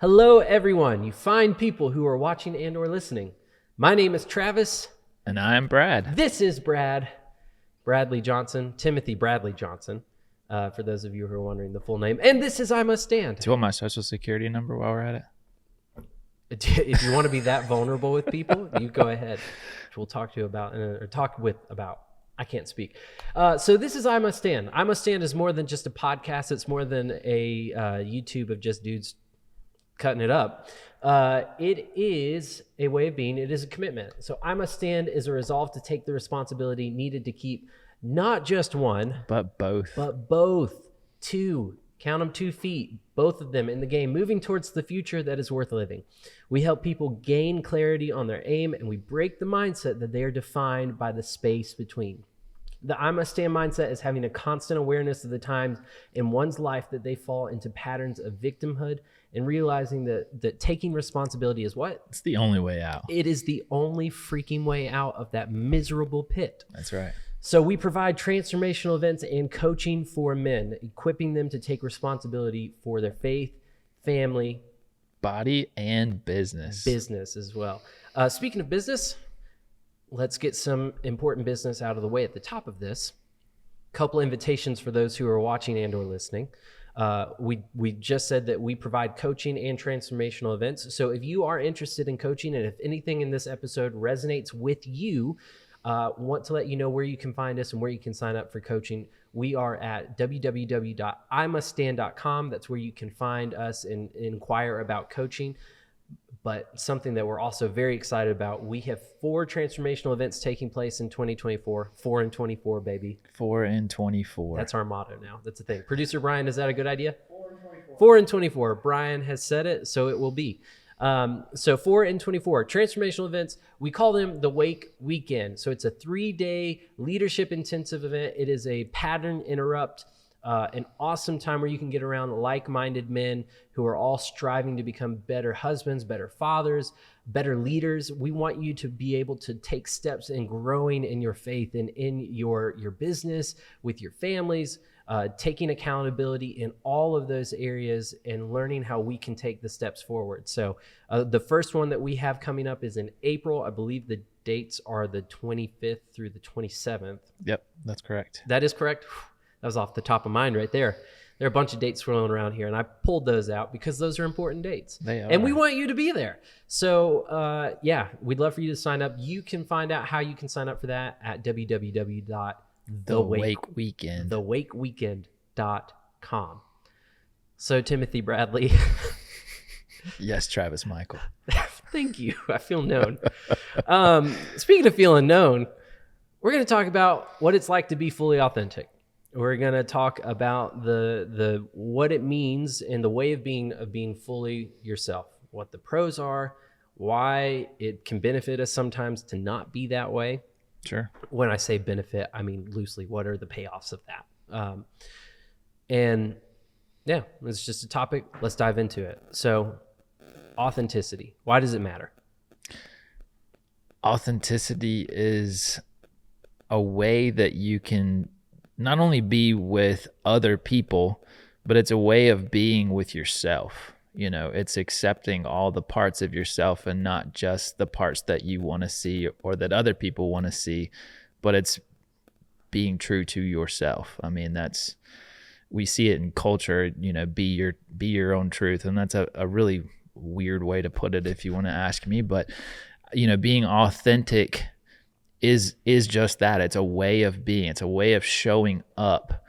Hello, everyone, you fine people who are watching and or listening. My name is Travis. And I'm Brad. This is Bradley Johnson, Timothy Bradley Johnson, for those of you who are wondering the full name. And this is I Must Stand. Do you want my social security number while we're at it? If you want to be that vulnerable with people, you go ahead. Which we'll talk to you about, or talk with about. I can't speak. So this is I Must Stand. I Must Stand is more than just a podcast. It's more than a YouTube of just dudes cutting it up. It is a way of being. It is a commitment. So I Must Stand is a resolve to take the responsibility needed to keep not just one, but both. Two. Count them 2 feet, both of them in the game, moving towards the future that is worth living. We help people gain clarity on their aim, and we break the mindset that they are defined by the space between. The I Must Stand mindset is having a constant awareness of the times in one's life that they fall into patterns of victimhood and realizing that taking responsibility is what? It's the only way out. It is the only freaking way out of that miserable pit. That's right. So we provide transformational events and coaching for men, equipping them to take responsibility for their faith, family, body, and business. Business as well. Speaking of business, let's get some important business out of the way at the top of this. Couple invitations for those who are watching and or listening. We just said that we provide coaching and transformational events. So if you are interested in coaching, and if anything in this episode resonates with you, want to let you know where you can find us and where you can sign up for coaching. We are at www.imuststand.com. That's where you can find us and inquire about coaching. But something that we're also very excited about, we have 4 transformational events taking place in 2024. 4 in 24, baby. 4 in 24. That's our motto now. That's the thing. Producer Brian, is that a good idea? 4 in 24. 4 in 24. Brian has said it, so it will be. So 4 in 24 transformational events. We call them the Wake Weekend. So it's a 3-day leadership intensive event. It is a pattern interrupt, an awesome time where you can get around like-minded men who are all striving to become better husbands, better fathers, better leaders. We want you to be able to take steps in growing in your faith and in your business, with your families, taking accountability in all of those areas and learning how we can take the steps forward. So the first one that we have coming up is in April. I believe the dates are the 25th through the 27th. Yep, that's correct. That is correct. That was off the top of mind right there. There are a bunch of dates swirling around here, and I pulled those out because those are important dates. They are. And we want you to be there. So, we'd love for you to sign up. You can find out how you can sign up for that at thewakeweekend.com. So, Timothy Bradley. Yes, Travis Michael. Thank you. I feel known. Speaking of feeling known, we're going to talk about what it's like to be fully authentic. We're going to talk about the what it means and the way of being fully yourself, what the pros are, why it can benefit us sometimes to not be that way. Sure. When I say benefit, I mean loosely, what are the payoffs of that? And yeah, it's just a topic. Let's dive into it. So, authenticity. Why does it matter? Authenticity is a way that you can not only be with other people, but it's a way of being with yourself. You know, it's accepting all the parts of yourself and not just the parts that you want to see or that other people want to see, but it's being true to yourself. I mean, we see it in culture, you know, be your own truth. And that's a really weird way to put it if you want to ask me, but you know, being authentic is just that. It's a way of being. It's a way of showing up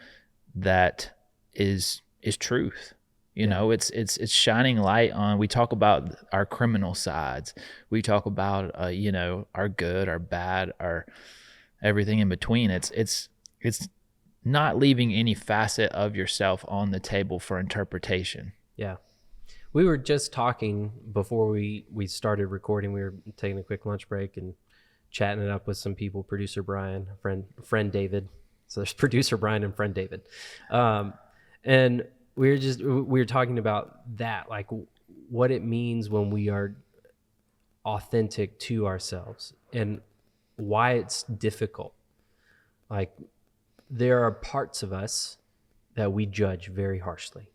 that is truth. You know, it's shining light on. We talk about our criminal sides. We talk about you know, our good, our bad, our everything in between. It's not leaving any facet of yourself on the table for interpretation. Yeah. We were just talking before we started recording. We were taking a quick lunch break and chatting it up with some people, producer Brian, friend David. So there's producer Brian and friend David. And we were talking about that, like what it means when we are authentic to ourselves and why it's difficult. Like there are parts of us that we judge very harshly.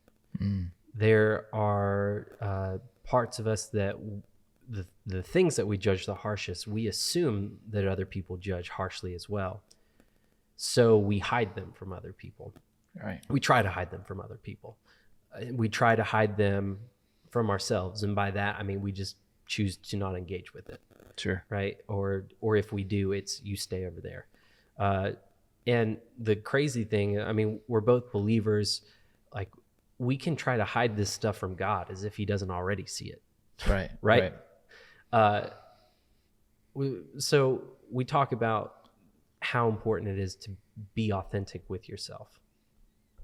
There are parts of us that the things that we judge the harshest, we assume that other people judge harshly as well. So we hide them from other people. Right. We try to hide them from other people. We try to hide them from ourselves. And by that, I mean, we just choose to not engage with it. Sure. Right. Or if we do, it's you stay over there. And the crazy thing, I mean, we're both believers. Like, we can try to hide this stuff from God as if he doesn't already see it. Right. Right. So we talk about how important it is to be authentic with yourself.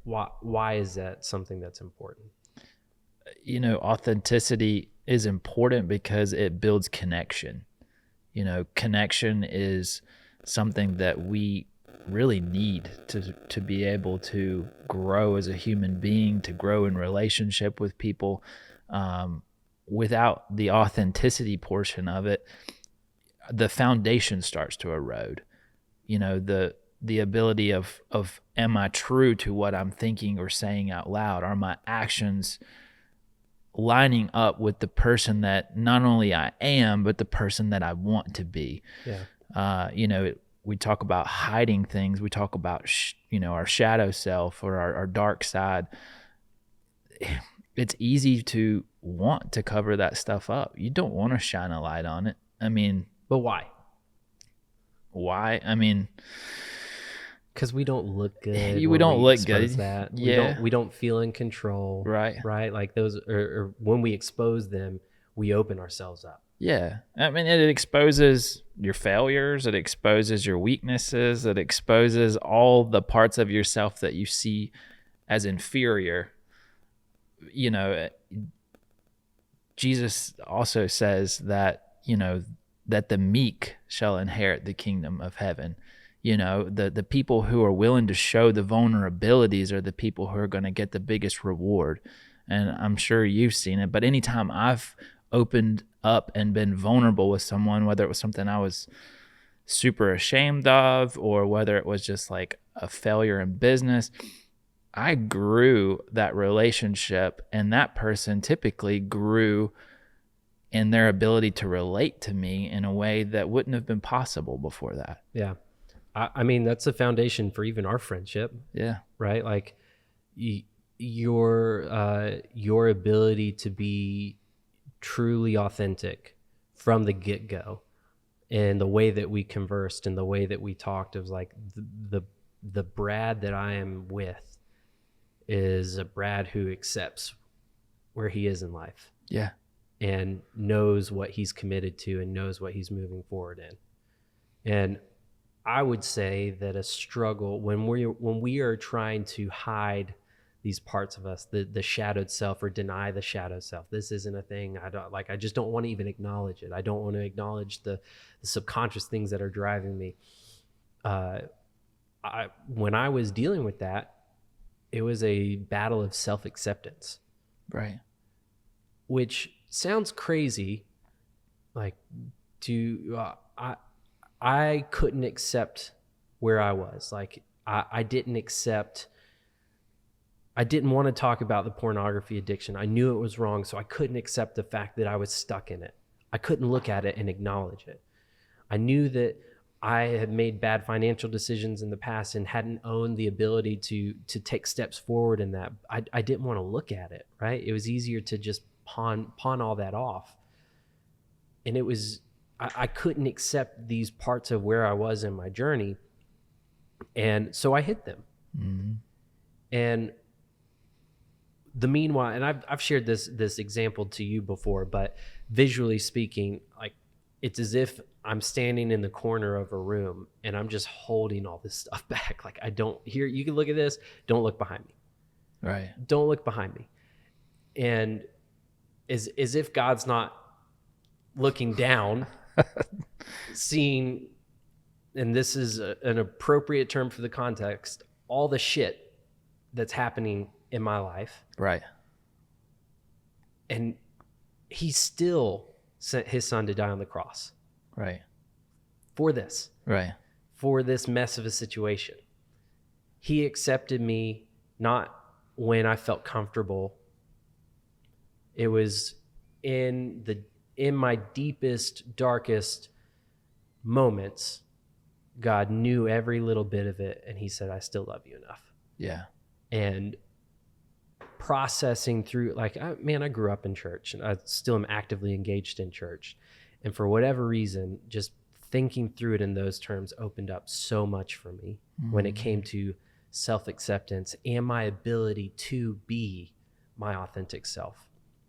Why is that something that's important? You know, authenticity is important because it builds connection. You know, connection is something that we really need to be able to grow as a human being, to grow in relationship with people. Without the authenticity portion of it, the foundation starts to erode. You know, the ability of am I true to what I'm thinking or saying out loud? Are my actions lining up with the person that not only I am, but the person that I want to be? Yeah. You know, we talk about hiding things. We talk about, you know, our shadow self or our dark side. It's easy to want to cover that stuff up. You don't want to shine a light on it. I mean, but why? I mean, because we don't look good. We don't look good. That. Yeah. We don't feel in control. Right. Like those, or when we expose them, we open ourselves up. Yeah. I mean, it exposes your failures. It exposes your weaknesses. It exposes all the parts of yourself that you see as inferior. You know, Jesus also says that, you know, that the meek shall inherit the kingdom of heaven. You know, the people who are willing to show the vulnerabilities are the people who are going to get the biggest reward. And I'm sure you've seen it, but anytime I've opened up and been vulnerable with someone, whether it was something I was super ashamed of or whether it was just like a failure in business, I grew that relationship, and that person typically grew in their ability to relate to me in a way that wouldn't have been possible before that. Yeah. I mean, that's the foundation for even our friendship. Yeah. Right. Like your ability to be truly authentic from the get-go, and the way that we conversed and the way that we talked, it was like the Brad that I am with is a Brad who accepts where he is in life. Yeah. And knows what he's committed to and knows what he's moving forward in. And I would say that a struggle when we are trying to hide these parts of us, the shadowed self, or deny the shadow self. This isn't a thing. I just don't want to even acknowledge it. I don't want to acknowledge the subconscious things that are driving me. When I was dealing with that, it was a battle of self-acceptance. Right. Which sounds crazy. Like, I couldn't accept where I was. Like, I didn't want to talk about the pornography addiction. I knew it was wrong, so I couldn't accept the fact that I was stuck in it. I couldn't look at it and acknowledge it. I knew that I had made bad financial decisions in the past and hadn't owned the ability to take steps forward in that. I didn't want to look at it, right? It was easier to just pawn all that off. And it was, I couldn't accept these parts of where I was in my journey. And so I hid them. Mm-hmm. And the meanwhile, and I've shared this example to you before, but visually speaking, like, it's as if I'm standing in the corner of a room and I'm just holding all this stuff back. Like, I don't hear, you can look at this, don't look behind me. Right. Don't look behind me. And as if God's not looking down, seeing, and this is an appropriate term for the context, all the shit that's happening in my life. Right. And he still sent his son to die on the cross. Right. For this. Right. For this mess of a situation. He accepted me not when I felt comfortable. It was in my deepest, darkest moments, God knew every little bit of it, and he said, I still love you enough. Yeah. And processing through, like, I grew up in church, and I still am actively engaged in church. And for whatever reason, just thinking through it in those terms opened up so much for me when it came to self-acceptance and my ability to be my authentic self.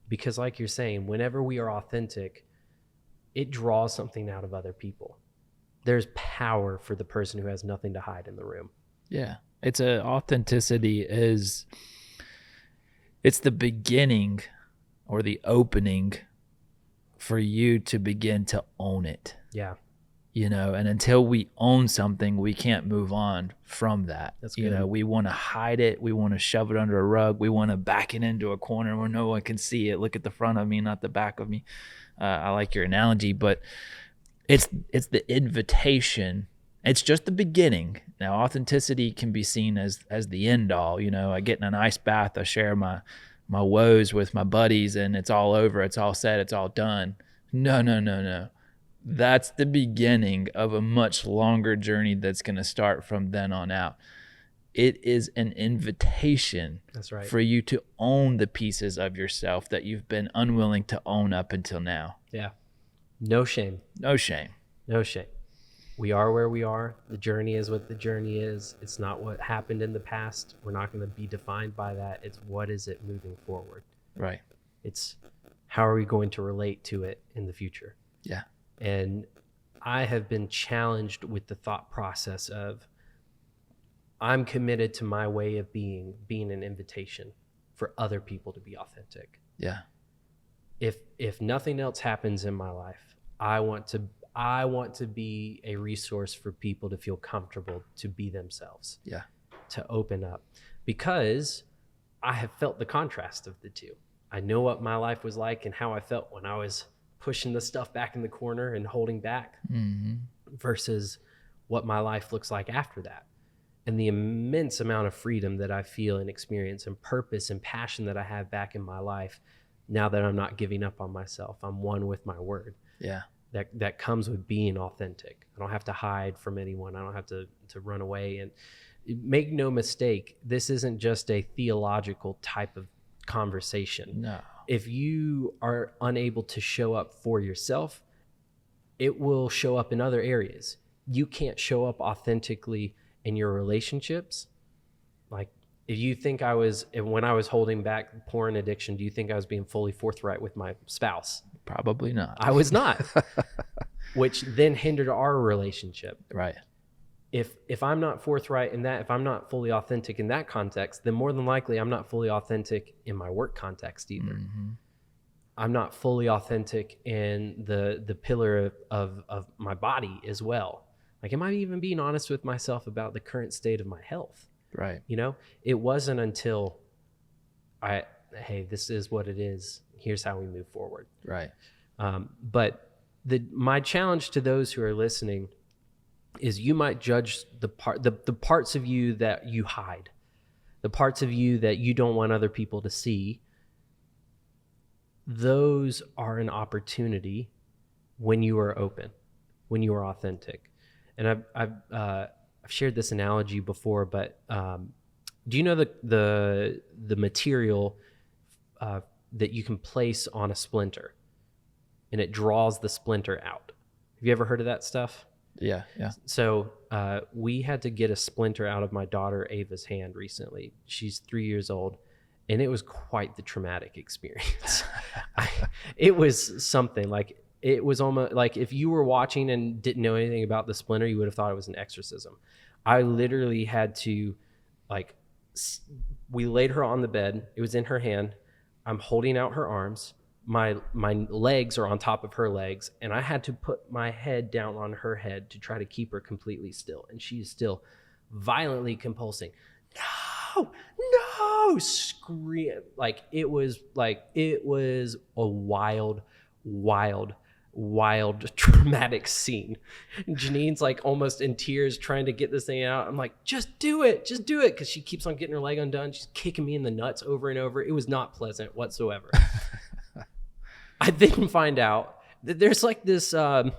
Because like you're saying, whenever we are authentic, it draws something out of other people. There's power for the person who has nothing to hide in the room. Yeah. Authenticity is, it's the beginning or the opening for you to begin to own it. Yeah. And until we own something, we can't move on from that. That's good. We want to hide it. We want to shove it under a rug. We want to back it into a corner where no one can see it. Look at the front of me, not the back of me. I like your analogy, but it's the invitation. It's just the beginning. Now, authenticity can be seen as the end all. I get in an ice bath. I share my woes with my buddies, and it's all over. It's all said. It's all done. No. That's the beginning of a much longer journey that's going to start from then on out. It is an invitation. That's right. For you to own the pieces of yourself that you've been unwilling to own up until now. Yeah. No shame. No shame. No shame. We are where we are. The journey is what the journey is. It's not what happened in the past. We're not going to be defined by that. It's what is it moving forward. Right. It's how are we going to relate to it in the future? Yeah. And I have been challenged with the thought process of I'm committed to my way of being an invitation for other people to be authentic. Yeah. If nothing else happens in my life, I want to be a resource for people to feel comfortable to be themselves. Yeah. To open up, because I have felt the contrast of the two. I know what my life was like and how I felt when I was pushing the stuff back in the corner and holding back versus what my life looks like after that. And the immense amount of freedom that I feel and experience and purpose and passion that I have back in my life now that I'm not giving up on myself. I'm one with my word. Yeah. That comes with being authentic. I don't have to hide from anyone. I don't have to run away. And make no mistake, this isn't just a theological type of conversation. No. If you are unable to show up for yourself, it will show up in other areas. You can't show up authentically in your relationships. Like, if you think when I was holding back porn addiction, do you think I was being fully forthright with my spouse? Probably not. I was not, which then hindered our relationship. Right. If I'm not forthright in that, if I'm not fully authentic in that context, then more than likely I'm not fully authentic in my work context either. Mm-hmm. I'm not fully authentic in the pillar of my body as well. Like, am I even being honest with myself about the current state of my health? Right. It wasn't until hey, this is what it is. Here's how we move forward. Right. But my challenge to those who are listening is you might judge the parts of you that you hide, the parts of you that you don't want other people to see. Those are an opportunity when you are open, when you are authentic. And I've shared this analogy before, but do you know the material that you can place on a splinter and it draws the splinter out? Have you ever heard of that stuff? Yeah. So we had to get a splinter out of my daughter Ava's hand recently. She's 3 years old, and it was quite the traumatic experience. It was something like, it was almost like if you were watching and didn't know anything about the splinter, you would have thought it was an exorcism. I literally had to, we laid her on the bed. It was in her hand. I'm holding out her arms. My legs are on top of her legs, and I had to put my head down on her head to try to keep her completely still. And she is still violently compulsing. No, scream. It was a wild, traumatic scene. Janine's almost in tears trying to get this thing out. I'm like, just do it. Because she keeps on getting her leg undone. She's kicking me in the nuts over and over. It was not pleasant whatsoever. I then find out that there's like this, like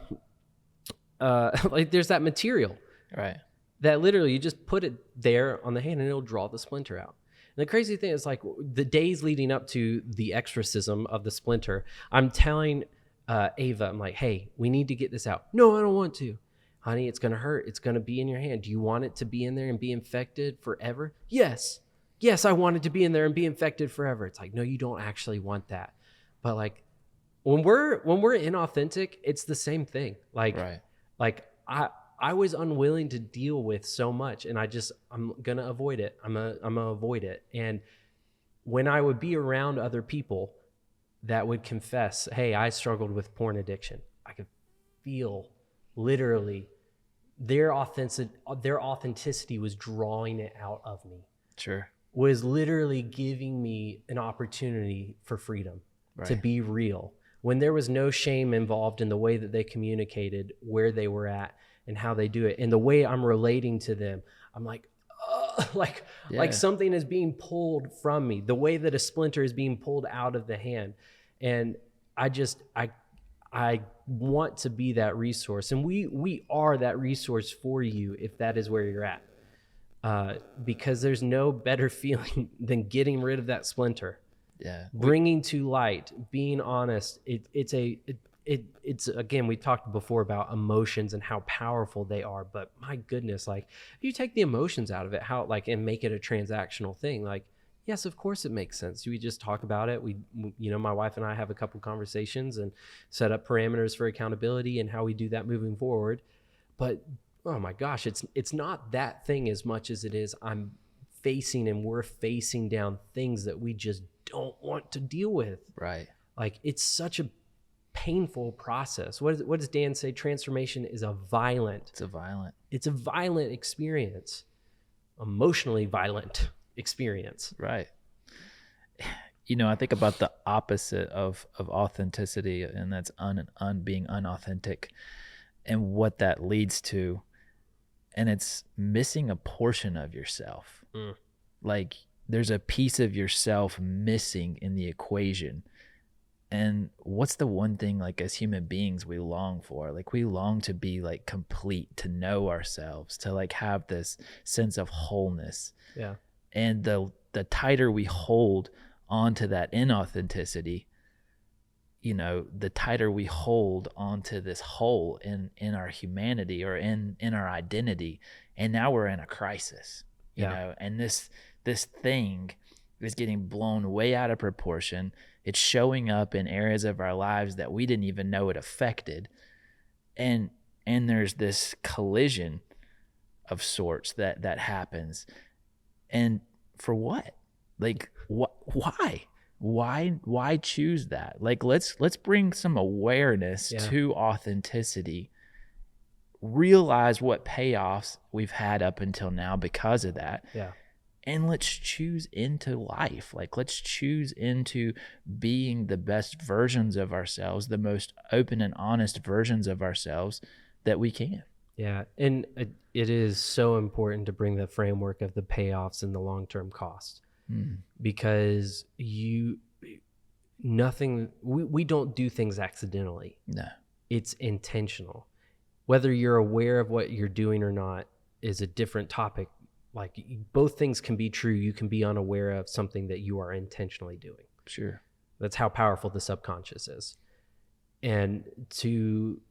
there's that material Right. that literally you just put it there on the hand and it'll draw the splinter out. And the crazy thing is, like, the days leading up to the exorcism of the splinter, I'm telling Ava, I'm like, hey, we need to get this out. No, I don't want to. Honey, it's going to hurt. It's going to be in your hand. Do you want it to be in there and be infected forever? Yes. Yes, I want it to be in there and be infected forever. It's like, no, you don't actually want that. But like when we're inauthentic, it's the same thing. Like, Right. like I was unwilling to deal with so much, and I'm gonna avoid it. I'm gonna avoid it. And when I would be around other people that would confess, hey, I struggled with porn addiction, I could feel literally their authenticity was drawing it out of me. Sure. Was literally giving me an opportunity for freedom, Right. to be real. When there was no shame involved in the way that they communicated, where they were at, and how they do it, and the way I'm relating to them, I'm like, like something is being pulled from me, the way that a splinter is being pulled out of the hand. And I want to be that resource, and we are that resource for you if that is where you're at. Because there's no better feeling than getting rid of that splinter. Yeah. Bringing to light, being honest. It's again, we talked before about emotions and how powerful they are, but my goodness, like if you take the emotions out of it, how like, and make it a transactional thing, like, yes, of course it makes sense. We just talk about it. We, my wife and I have a couple conversations and set up parameters for accountability and how we do that moving forward. But oh my gosh, it's not that thing as much as it is I'm facing, and we're facing down things that we just don't want to deal with. Right. Like, it's such a painful process. What does Dan say? Transformation is it's a violent experience, emotionally violent experience. Right. I think about the opposite of authenticity, and that's being unauthentic, and what that leads to. And it's missing a portion of yourself. Like, there's a piece of yourself missing in the equation. And what's the one thing, like, as human beings we long for? Like, we long to be like complete, to know ourselves, to like have this sense of wholeness. Yeah. And the tighter we hold onto that inauthenticity, the tighter we hold onto this hole in our humanity, or in our identity. And now we're in a crisis, you know, and this thing is getting blown way out of proportion. It's showing up in areas of our lives that we didn't even know it affected. And there's this collision of sorts that happens. And for what? Like, why? Why choose that? Like, let's bring some awareness to authenticity. Realize what payoffs we've had up until now because of that. Yeah. And let's choose into life. Like, let's choose into being the best versions of ourselves, the most open and honest versions of ourselves that we can. Yeah. And it is so important to bring the framework of the payoffs and the long-term costs. Because we don't do things accidentally. No. It's intentional. Whether you're aware of what you're doing or not is a different topic. Like, both things can be true. You can be unaware of something that you are intentionally doing. Sure. That's how powerful the subconscious is. And to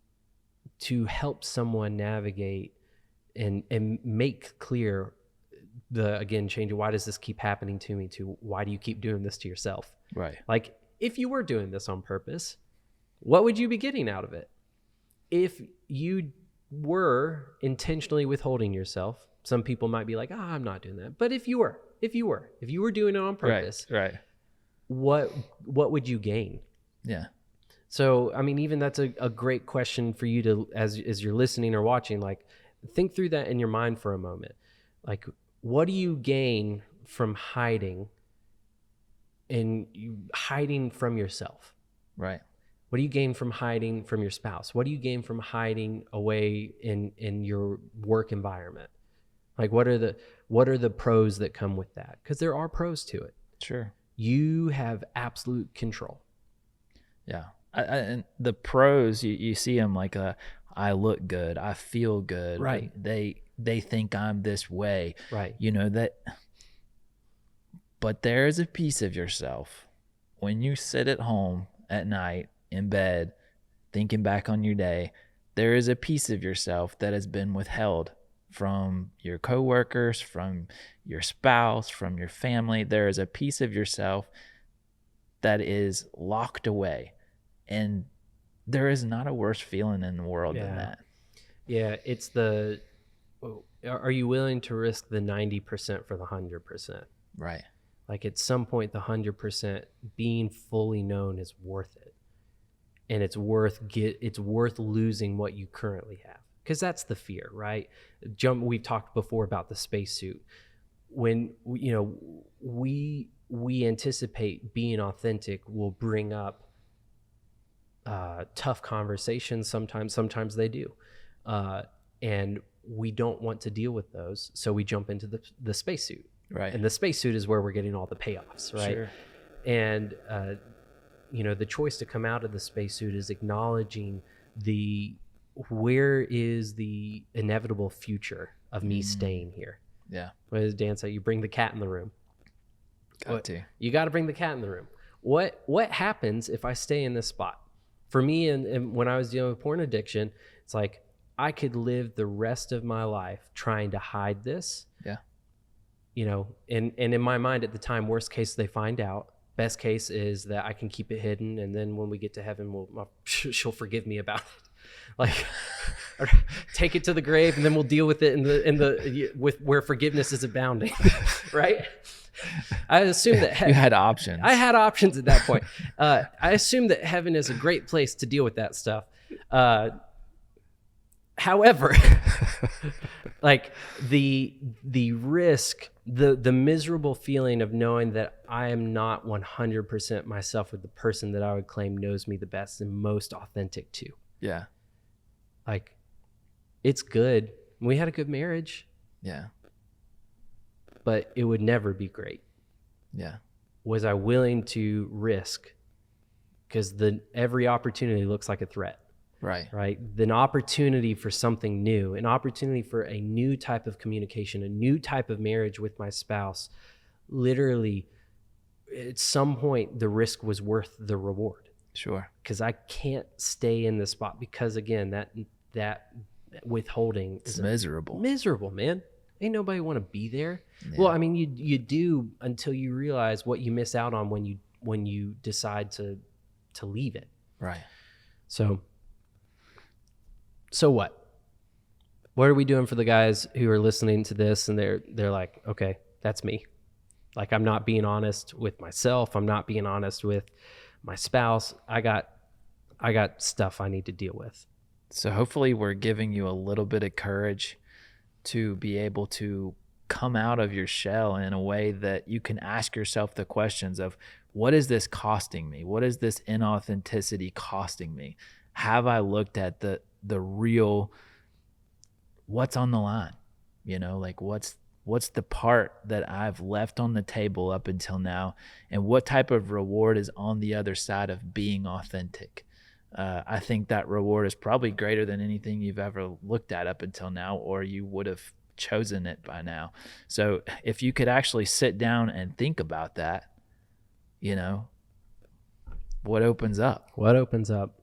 help someone navigate and make clear change, why does this keep happening to me, to why do you keep doing this to yourself? Right. Like, if you were doing this on purpose, what would you be getting out of it? If you were intentionally withholding yourself, some people might be like, I'm not doing that. But if you were doing it on purpose, right. What would you gain? Yeah. So, I mean, even that's a great question for you to, as you're listening or watching, like, think through that in your mind for a moment. Like, what do you gain from hiding from yourself? Right. What do you gain from hiding from your spouse? What do you gain from hiding away in your work environment? Like, what are the pros that come with that? Because there are pros to it. Sure. You have absolute control. Yeah. And the pros, you see them like, I look good, I feel good. Right. They think I'm this way. Right. You know that. But there is a piece of yourself when you sit at home at night in bed, thinking back on your day. There is a piece of yourself that has been withheld from your coworkers, from your spouse, from your family. There is a piece of yourself that is locked away. And there is not a worse feeling in the world than that. Yeah, it's are you willing to risk the 90% for the 100%? Right. Like at some point, the 100% being fully known is worth it. And it's worth losing what you currently have. Because that's the fear, right? We've talked before about the spacesuit. When, we anticipate being authentic will bring up tough conversations. Sometimes they do. And we don't want to deal with those. So we jump into the spacesuit. Right. And the spacesuit is where we're getting all the payoffs, right? Sure. And, the choice to come out of the spacesuit is acknowledging where is the inevitable future of me staying here? Yeah. What does Dan say? You bring the cat in the room. You got to bring the cat in the room. What happens if I stay in this spot? For me, and when I was dealing with porn addiction, it's like I could live the rest of my life trying to hide this. Yeah. And in my mind at the time, worst case, they find out. Best case is that I can keep it hidden, and then when we get to heaven, she'll forgive me about it. Like, take it to the grave, and then we'll deal with it with where forgiveness is abounding, right? I assume that you had options. I had options at that point. I assume that heaven is a great place to deal with that stuff. However, like the risk, the miserable feeling of knowing that I am not 100% myself with the person that I would claim knows me the best and most authentic to. Yeah. Like, it's good. We had a good marriage. Yeah. But it would never be great. Yeah. Was I willing to risk? Because every opportunity looks like a threat. Right. Right. An opportunity for something new, an opportunity for a new type of communication, a new type of marriage with my spouse. Literally, at some point, the risk was worth the reward. Sure. Because I can't stay in the spot because, again, that withholding is miserable. Miserable, man. Ain't nobody want to be there. Yeah. Well, I mean, you do until you realize what you miss out on when you decide to leave it. Right. So what? What are we doing for the guys who are listening to this and they're like, okay, that's me. Like, I'm not being honest with myself. I'm not being honest with my spouse. I got stuff I need to deal with. So hopefully we're giving you a little bit of courage to be able to come out of your shell in a way that you can ask yourself the questions of, what is this costing me? What is this inauthenticity costing me? Have I looked at the real, what's on the line? Like what's the part that I've left on the table up until now, and what type of reward is on the other side of being authentic? I think that reward is probably greater than anything you've ever looked at up until now, or you would have chosen it by now. So if you could actually sit down and think about that, what opens up? What opens up?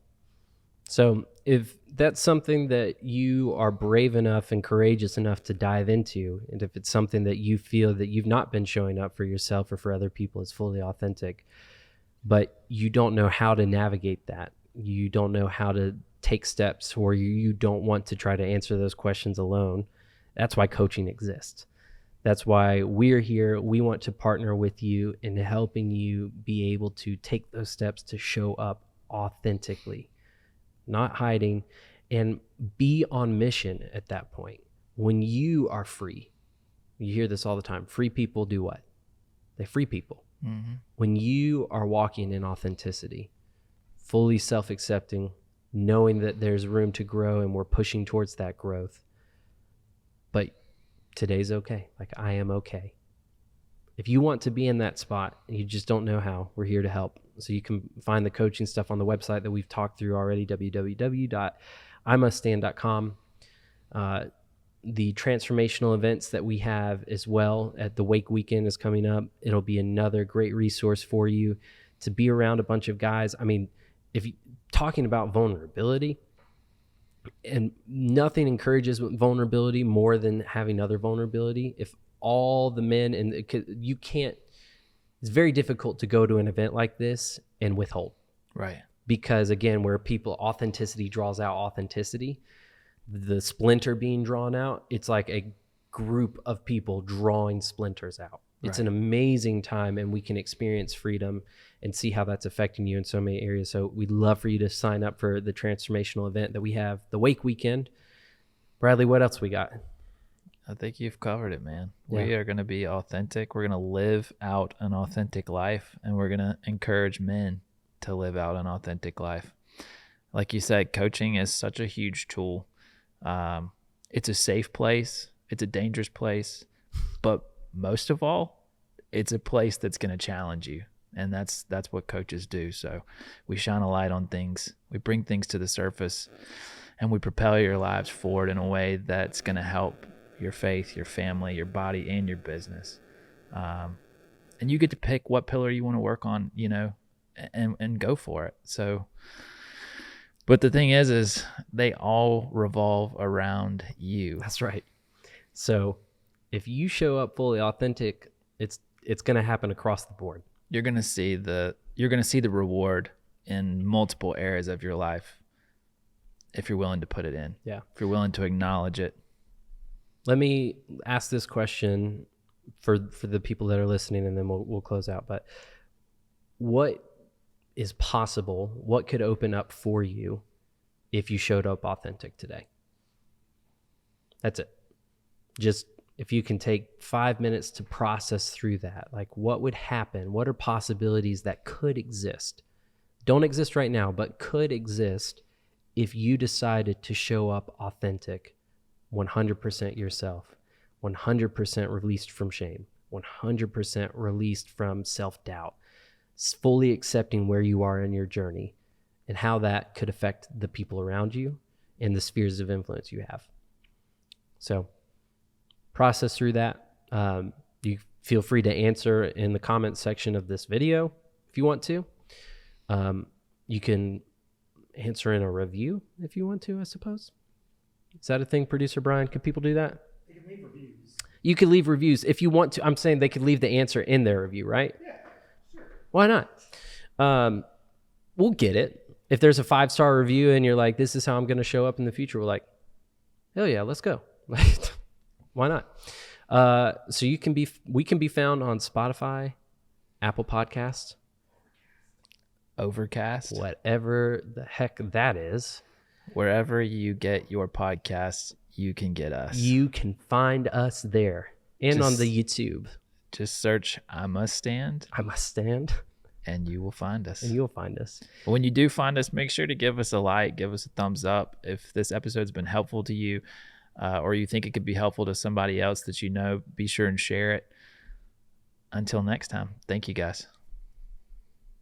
So if that's something that you are brave enough and courageous enough to dive into, and if it's something that you feel that you've not been showing up for yourself or for other people as fully authentic, but you don't know how to navigate that, you don't know how to take steps, or you don't want to try to answer those questions alone, that's why coaching exists. That's why we're here. We want to partner with you in helping you be able to take those steps to show up authentically, not hiding, and be on mission at that point. When you are free, you hear this all the time, free people do what? They free people. Mm-hmm. When you are walking in authenticity, fully self-accepting, knowing that there's room to grow and we're pushing towards that growth, but today's okay. Like, I am okay. If you want to be in that spot and you just don't know how, we're here to help. So you can find the coaching stuff on the website that we've talked through already, www.imuststand.com. The transformational events that we have as well at the Wake Weekend is coming up. It'll be another great resource for you to be around a bunch of guys. I mean, if you talking about vulnerability, and nothing encourages vulnerability more than having other vulnerability. If all the men, and you can't, it's very difficult to go to an event like this and withhold. Right. Because again, where authenticity draws out authenticity, the splinter being drawn out, it's like a group of people drawing splinters out. It's an amazing time, and we can experience freedom and see how that's affecting you in so many areas. So we'd love for you to sign up for the transformational event that we have, the Wake Weekend. Bradley, what else we got? I think you've covered it, man. Yeah. We are going to be authentic. We're going to live out an authentic life, and we're going to encourage men to live out an authentic life. Like you said, coaching is such a huge tool. It's a safe place. It's a dangerous place, but most of all, it's a place that's going to challenge you. And that's what coaches do. So we shine a light on things. We bring things to the surface, and we propel your lives forward in a way that's going to help your faith, your family, your body, and your business. And you get to pick what pillar you want to work on, you know, and go for it. So, but the thing is they all revolve around you. That's right. So if you show up fully authentic, it's going to happen across the board. You're going to see the reward in multiple areas of your life if you're willing to put it in. Yeah. If you're willing to acknowledge it. Let me ask this question for the people that are listening, and then we'll close out. But what is possible? What could open up for you if you showed up authentic today? That's it. Just if you can take 5 minutes to process through that, like what would happen? What are possibilities that could exist? Don't exist right now, but could exist if you decided to show up authentic, 100% yourself, 100% released from shame, 100% released from self-doubt, fully accepting where you are in your journey and how that could affect the people around you and the spheres of influence you have. So process through that. You feel free to answer in the comments section of this video if you want to. You can answer in a review if you want to, I suppose. Is that a thing, Producer Brian? Could people do that? They can leave reviews. You could leave reviews if you want to. I'm saying they could leave the answer in their review, right? Yeah, sure. Why not? We'll get it. If there's a 5-star review and you're like, this is how I'm going to show up in the future, we're like, hell yeah, let's go. Why not? So we can be found on Spotify, Apple Podcasts, Overcast, whatever the heck that is. wherever you get your podcasts, you can get us. You can find us there and on the YouTube. Just search I Must Stand. I Must Stand. And you will find us. And you'll find us. When you do find us, make sure to give us a like, give us a thumbs up. If this episode's been helpful to you, or you think it could be helpful to somebody else that you know, be sure and share it. Until next time, thank you guys.